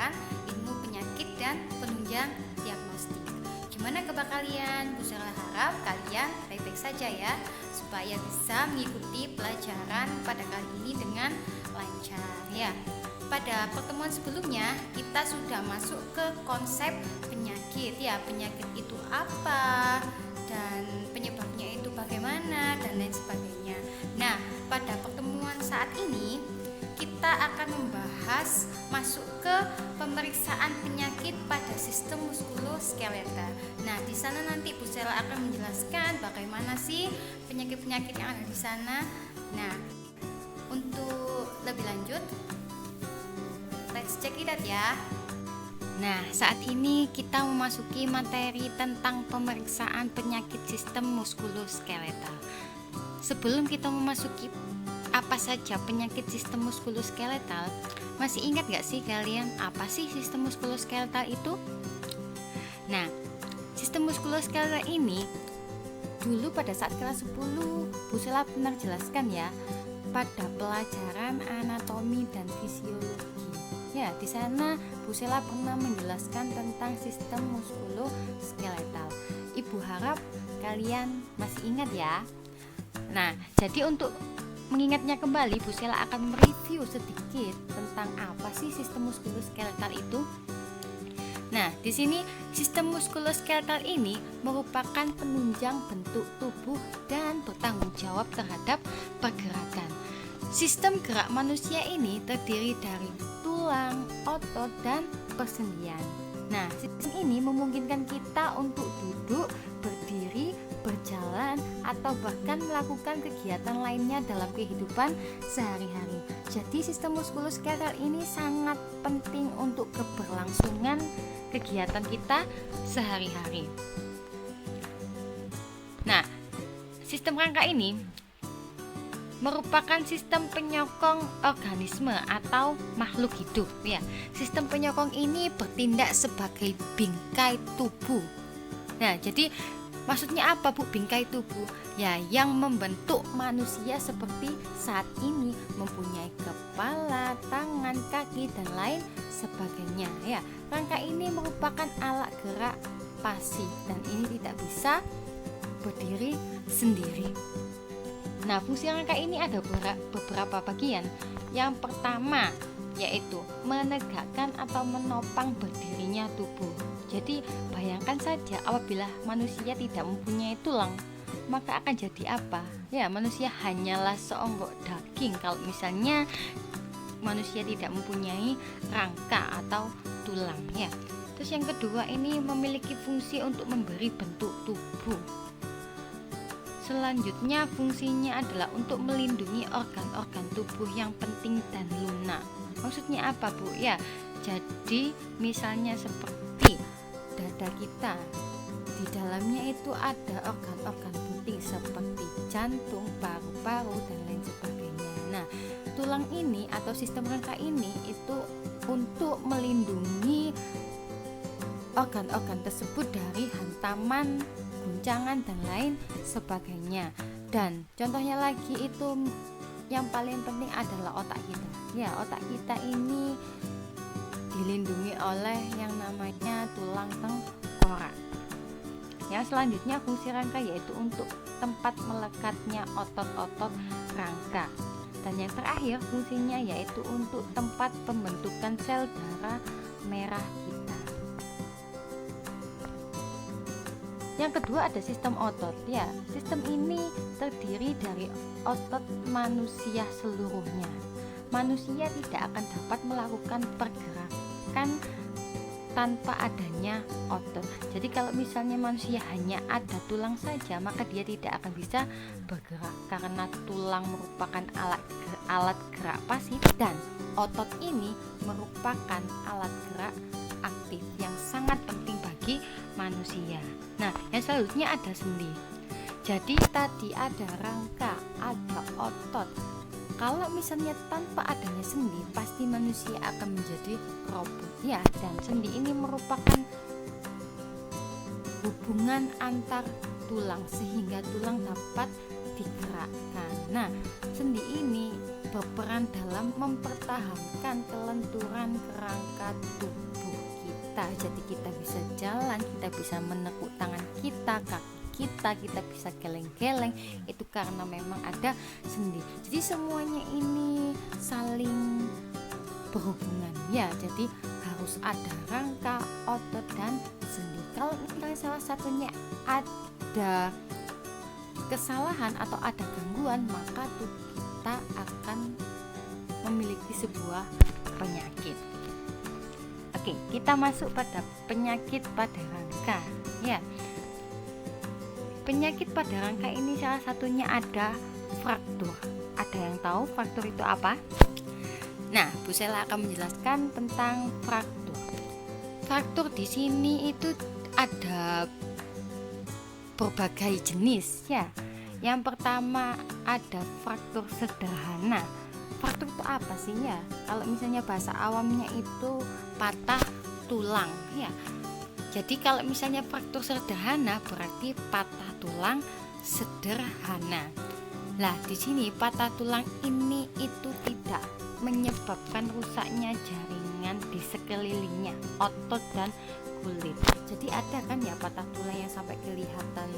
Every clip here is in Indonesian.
pelajaran ilmu penyakit dan penunjang diagnostik. Gimana kabar kalian? Bu Sela harap kalian baik-baik saja ya, supaya bisa mengikuti pelajaran pada kali ini dengan lancar ya. Pada pertemuan sebelumnya kita sudah masuk ke konsep penyakit ya. Penyakit itu apa dan penyebabnya itu bagaimana dan lain sebagainya. Nah, pada pertemuan saat ini kita akan membahas masuk ke pemeriksaan penyakit pada sistem muskuloskeletal. Nah, di sana nanti Bu Sela akan menjelaskan bagaimana sih penyakit-penyakit yang ada di sana. Nah, untuk lebih lanjut, let's check it out ya. Nah, saat ini kita memasuki materi tentang pemeriksaan penyakit sistem muskuloskeletal. Sebelum kita memasuki apa saja penyakit sistem muskuloskeletal, masih ingat gak sih kalian apa sih sistem muskuloskeletal itu? Nah, sistem muskuloskeletal ini dulu pada saat kelas 10 Bu Sela pernah jelaskan ya pada pelajaran anatomi dan fisiologi. Ya, di sana Bu Sela pernah menjelaskan tentang sistem muskuloskeletal. Ibu harap kalian masih ingat ya. Nah, jadi untuk mengingatnya kembali, Bu Sela akan mereview sedikit tentang apa sih sistem muskuloskeletal itu. Nah, di sini sistem muskuloskeletal ini merupakan penunjang bentuk tubuh dan bertanggung jawab terhadap pergerakan. Sistem gerak manusia ini terdiri dari tulang, otot, dan persendian. Nah, sistem ini memungkinkan kita untuk duduk, berdiri, berjalan, atau bahkan melakukan kegiatan lainnya dalam kehidupan sehari-hari. Jadi sistem muskuloskeletal ini sangat penting untuk keberlangsungan kegiatan kita sehari-hari. Nah, sistem rangka ini merupakan sistem penyokong organisme atau makhluk hidup ya. Sistem penyokong ini bertindak sebagai bingkai tubuh. Nah, jadi maksudnya apa Bu bingkai tubuh? Ya, yang membentuk manusia seperti saat ini, mempunyai kepala, tangan, kaki, dan lain sebagainya ya. Rangka ini merupakan alat gerak pasif dan ini tidak bisa berdiri sendiri. Nah, fungsi rangka ini ada beberapa bagian. Yang pertama yaitu menegakkan atau menopang berdirinya tubuh. Jadi bayangkan saja apabila manusia tidak mempunyai tulang, maka akan jadi apa? Ya, manusia hanyalah seonggok daging kalau misalnya manusia tidak mempunyai rangka atau tulang ya. Terus yang kedua ini memiliki fungsi untuk memberi bentuk tubuh. Selanjutnya fungsinya adalah untuk melindungi organ-organ tubuh yang penting dan lunak. Maksudnya apa Bu? Ya, jadi misalnya seperti dada kita, di dalamnya itu ada organ-organ penting seperti jantung, paru-paru, dan lain sebagainya. Nah, tulang ini atau sistem rangka ini itu untuk melindungi organ-organ tersebut dari hantaman, guncangan, dan lain sebagainya. Dan contohnya lagi itu yang paling penting adalah otak kita. Ya, otak kita ini dilindungi oleh yang namanya tulang tengkorak. Yang selanjutnya fungsi rangka yaitu untuk tempat melekatnya otot-otot rangka. Dan yang terakhir fungsinya yaitu untuk tempat pembentukan sel darah merah kita. Yang kedua ada sistem otot ya. Sistem ini terdiri dari otot manusia seluruhnya. Manusia tidak akan dapat melakukan pergerakan tanpa adanya otot. Jadi kalau misalnya manusia hanya ada tulang saja, maka dia tidak akan bisa bergerak karena tulang merupakan alat gerak pasif dan otot ini merupakan alat gerak aktif yang sangat penting bagi manusia. Nah, yang selanjutnya ada sendi. Jadi tadi ada rangka, ada otot. Kalau misalnya tanpa adanya sendi, pasti manusia akan menjadi robot ya. Dan sendi ini merupakan hubungan antar tulang sehingga tulang dapat digerakkan. Nah, sendi ini berperan dalam mempertahankan kelenturan kerangka tubuh kita. Jadi kita bisa jalan, kita bisa menekuk tangan kita, kaki kita bisa geleng-geleng, itu karena memang ada sendi. Jadi semuanya ini saling berhubungan ya, jadi harus ada rangka, otot, dan sendi. Kalau misalnya salah satunya ada kesalahan atau ada gangguan, maka tubuh kita akan memiliki sebuah penyakit. Oke, kita masuk pada penyakit pada rangka ya. Penyakit pada rangka ini salah satunya ada fraktur. Ada yang tahu fraktur itu apa? Nah, Bu Sela akan menjelaskan tentang fraktur. Fraktur di sini itu ada berbagai jenis ya. Yang pertama ada fraktur sederhana. Fraktur itu apa sih ya? Kalau misalnya bahasa awamnya itu patah tulang ya. Jadi kalau misalnya fraktur sederhana berarti patah tulang sederhana. Lah di sini patah tulang ini itu tidak menyebabkan rusaknya jaringan di sekelilingnya, otot dan kulit. Jadi ada kan ya patah tulang yang sampai kelihatan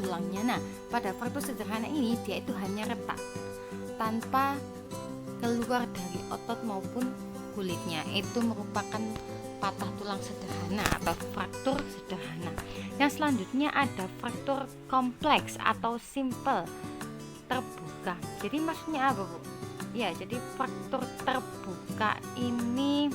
tulangnya. Nah, pada fraktur sederhana ini dia itu hanya retak tanpa keluar dari otot maupun kulitnya. Itu merupakan patah tulang sederhana atau fraktur sederhana. Yang selanjutnya ada fraktur kompleks atau simple terbuka. Jadi maksudnya apa, Bu? Ya, jadi fraktur terbuka ini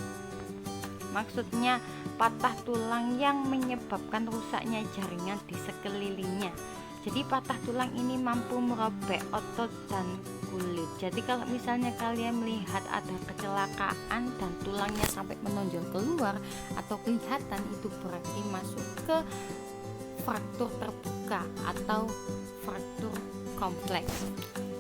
maksudnya patah tulang yang menyebabkan rusaknya jaringan di sekelilingnya. Jadi patah tulang ini mampu merobek otot dan kulit. Jadi kalau misalnya kalian melihat ada kecelakaan dan tulangnya sampai menonjol keluar atau kelihatan, itu berarti masuk ke fraktur terbuka atau fraktur kompleks.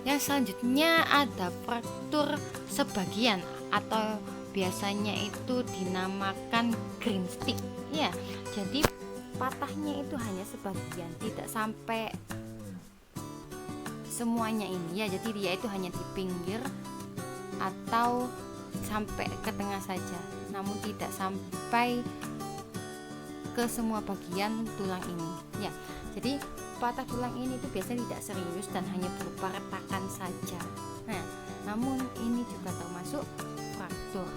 Yang selanjutnya ada fraktur sebagian atau biasanya itu dinamakan green stick ya. Jadi patahnya itu hanya sebagian, tidak sampai semuanya ini ya. Jadi dia itu hanya di pinggir atau sampai ke tengah saja, namun tidak sampai ke semua bagian tulang ini ya. Jadi patah tulang ini itu biasanya tidak serius dan hanya berupa retakan saja. Nah, namun ini juga termasuk fraktur.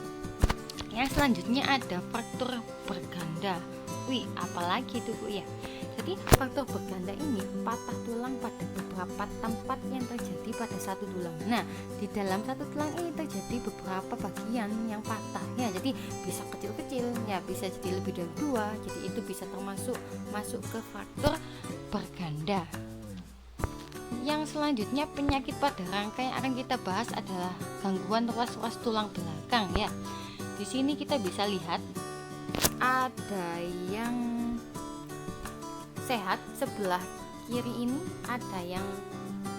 Yang selanjutnya ada fraktur berganda. Wih, apalagi itu, Bu ya. Jadi fraktur berganda ini patah tulang pada beberapa tempat yang terjadi pada satu tulang. Nah, di dalam satu tulang ini terjadi beberapa bagian yang patah ya. Jadi bisa kecil-kecil ya, bisa jadi lebih dari 2. Jadi itu bisa termasuk masuk ke fraktur berganda. Yang selanjutnya penyakit pada rangka yang akan kita bahas adalah gangguan ruas-ruas tulang belakang ya. Di sini kita bisa lihat ada yang sehat sebelah kiri ini, ada yang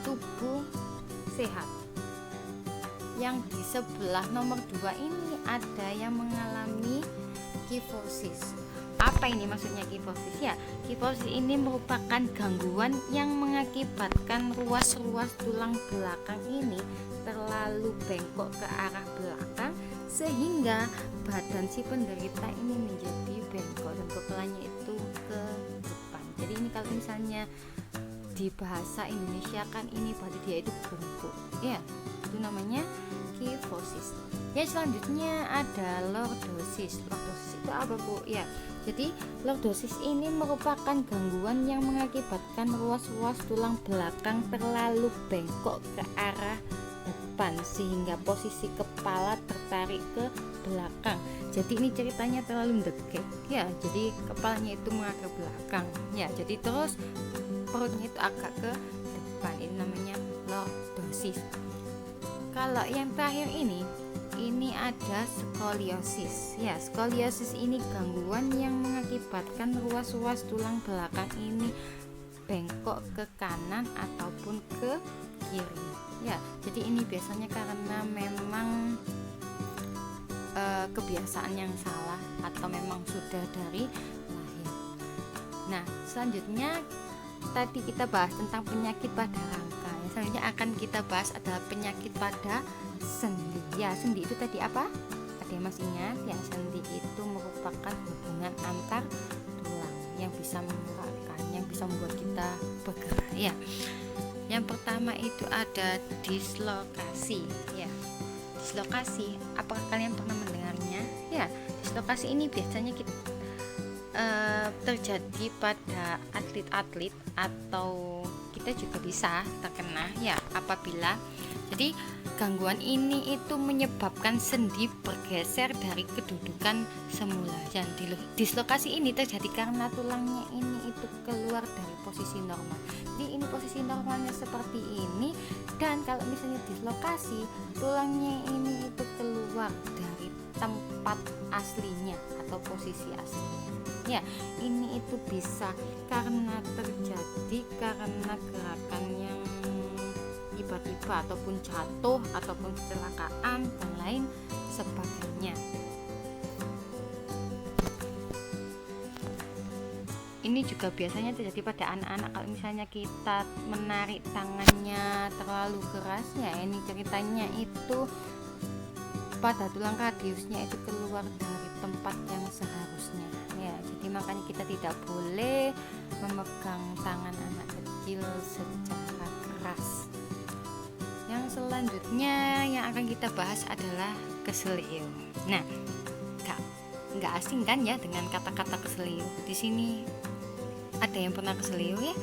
tubuh sehat. Yang di sebelah nomor 2 ini ada yang mengalami kifosis. Apa ini maksudnya kifosis ya? Kifosis ini merupakan gangguan yang mengakibatkan ruas-ruas tulang belakang ini terlalu bengkok ke arah belakang sehingga badan si penderita ini menjadi bengkok dan kepalanya itu ke depan. Jadi ini kalau misalnya di bahasa Indonesia kan ini berarti dia itu bengkok ya, itu namanya kifosis. Yang selanjutnya ada lordosis. Lordosis itu apa, Bu? Ya, jadi lordosis ini merupakan gangguan yang mengakibatkan ruas-ruas tulang belakang terlalu bengkok ke arah depan sehingga posisi kepala tertarik ke belakang. Jadi ini ceritanya terlalu mendekik ya, jadi kepalanya itu mengarah ke belakang ya, jadi terus perutnya itu agak ke depan. Ini namanya lordosis. Kalau yang terakhir ini ada skoliosis ya. Skoliosis ini gangguan yang mengakibatkan ruas-ruas tulang belakang ini bengkok ke kanan ataupun ke kiri ya. Jadi ini biasanya karena memang kebiasaan yang salah atau memang sudah dari lahir. Nah, selanjutnya tadi kita bahas tentang penyakit pada rangka. selanjutnya akan kita bahas adalah penyakit pada sendi. Ya, sendi itu tadi apa? Ada yang masih ingat? Ya, sendi itu merupakan hubungan antar tulang yang bisa menggerakkan, yang bisa membuat kita bergerak. Ya, yang pertama itu ada dislokasi. Ya, dislokasi. Apakah kalian pernah mendengarnya? Ya, dislokasi ini biasanya terjadi pada atlet-atlet atau kita juga bisa terkena ya apabila jadi gangguan ini itu menyebabkan sendi bergeser dari kedudukan semula. Dan dislokasi ini terjadi karena tulangnya ini itu keluar dari posisi normal. Jadi ini posisi normalnya seperti ini, dan kalau misalnya dislokasi tulangnya ini itu keluar dari tempat aslinya atau posisi aslinya. Ya, ini itu bisa karena terjadi karena gerakan yang tiba-tiba ataupun jatuh ataupun kecelakaan dan lain sebagainya. Ini juga biasanya terjadi pada anak-anak kalau misalnya kita menarik tangannya terlalu keras. Ya, ini ceritanya itu pada tulang radiusnya itu keluar dari tempat yang seharusnya. Ya, jadi makanya kita tidak boleh memegang tangan anak kecil secara keras. Yang selanjutnya yang akan kita bahas adalah keselio. Nah, nggak asing kan ya dengan kata-kata keselio. Di sini ada yang pernah keselio ya?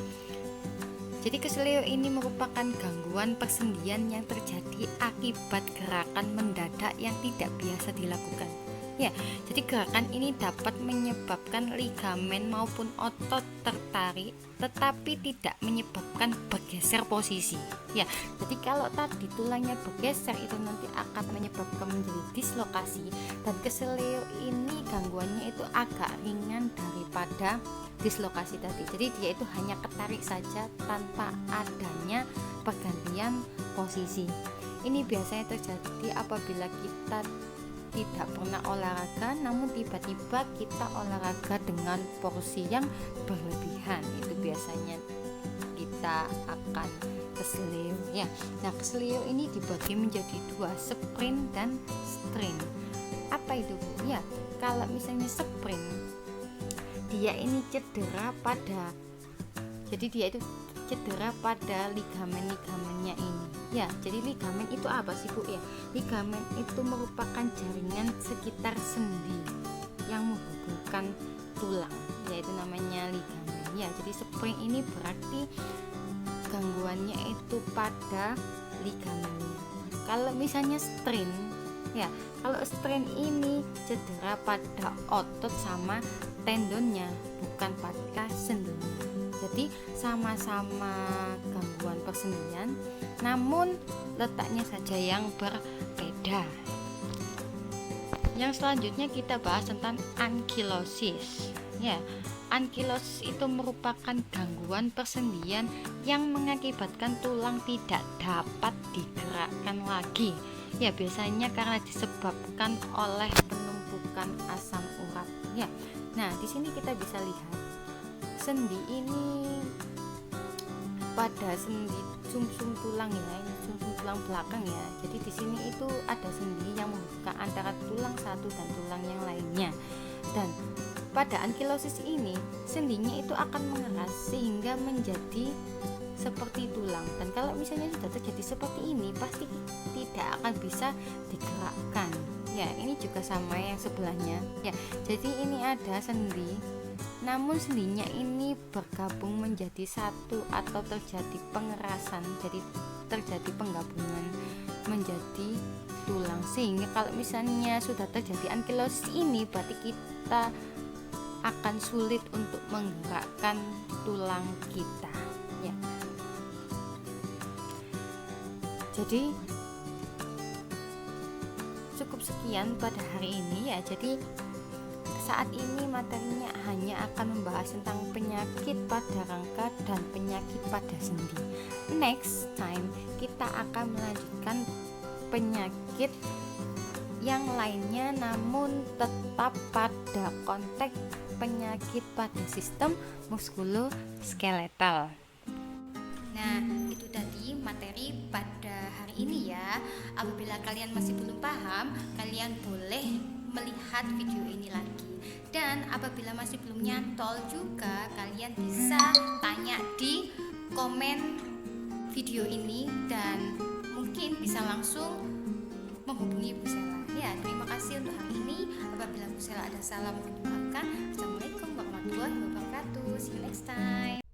Jadi keselio ini merupakan gangguan persendian yang terjadi akibat gerakan mendadak yang tidak biasa dilakukan. Ya, jadi gerakan ini dapat menyebabkan ligamen maupun otot tertarik, tetapi tidak menyebabkan bergeser posisi. Ya, jadi kalau tadi tulangnya bergeser itu nanti akan menyebabkan menjadi dislokasi, dan keselio ini gangguannya itu agak ringan daripada dislokasi tadi. Jadi dia itu hanya ketarik saja tanpa adanya pergantian posisi. Ini biasanya terjadi apabila kita tidak pernah olahraga namun tiba-tiba kita olahraga dengan porsi yang berlebihan. Itu biasanya kita akan keselio ya. Nah, keselio ini dibagi menjadi dua, sprint dan strain. Apa itu, Bu? Ya, kalau misalnya sprint, dia ini cedera pada ligamen-ligamennya ini. Ya, jadi ligamen itu apa sih, Bu? Ya, ligamen itu merupakan jaringan sekitar sendi yang menghubungkan tulang, yaitu namanya ligamen. Ya, jadi spring ini berarti gangguannya itu pada ligamennya. Kalau misalnya strain, ya, kalau strain ini cedera pada otot sama tendonnya, bukan pada sendinya. Jadi sama-sama gangguan persendian, namun letaknya saja yang berbeda. Yang selanjutnya kita bahas tentang ankylosis. Ya, ankylosis itu merupakan gangguan persendian yang mengakibatkan tulang tidak dapat digerakkan lagi. Ya, biasanya karena disebabkan oleh penumpukan asam urat. Ya, nah di sini kita bisa lihat sendi ini pada sendi sumsum tulang ya, ini sumsum tulang belakang ya. Jadi di sini itu ada sendi yang menghubungkan antara tulang satu dan tulang yang lainnya. Dan pada ankylosis ini sendinya itu akan mengeras sehingga menjadi seperti tulang. Dan kalau misalnya sudah terjadi seperti ini, pasti tidak akan bisa digerakkan. Ya, ini juga sama yang sebelahnya. Ya, jadi ini ada sendi, namun sendinya ini bergabung menjadi satu atau terjadi pengerasan, jadi terjadi penggabungan menjadi tulang. Sehingga kalau misalnya sudah terjadi ankylosis ini, berarti kita akan sulit untuk menggerakkan tulang kita ya. Jadi cukup sekian pada hari ini ya. Jadi saat ini materinya hanya akan membahas tentang penyakit pada rangka dan penyakit pada sendi. Next time kita akan melanjutkan penyakit yang lainnya, namun tetap pada konteks penyakit pada sistem muskuloskeletal. Nah, itu tadi materi pada hari ini ya. Apabila kalian masih belum paham, kalian boleh melihat video ini lagi. Dan apabila masih belum nyantol juga, kalian bisa tanya di komen video ini dan mungkin bisa langsung menghubungi Bu Sela. Ya, terima kasih untuk hari ini. Apabila Bu Sela ada salah mohon dimaafkan. Assalamualaikum warahmatullahi wabarakatuh. See you next time.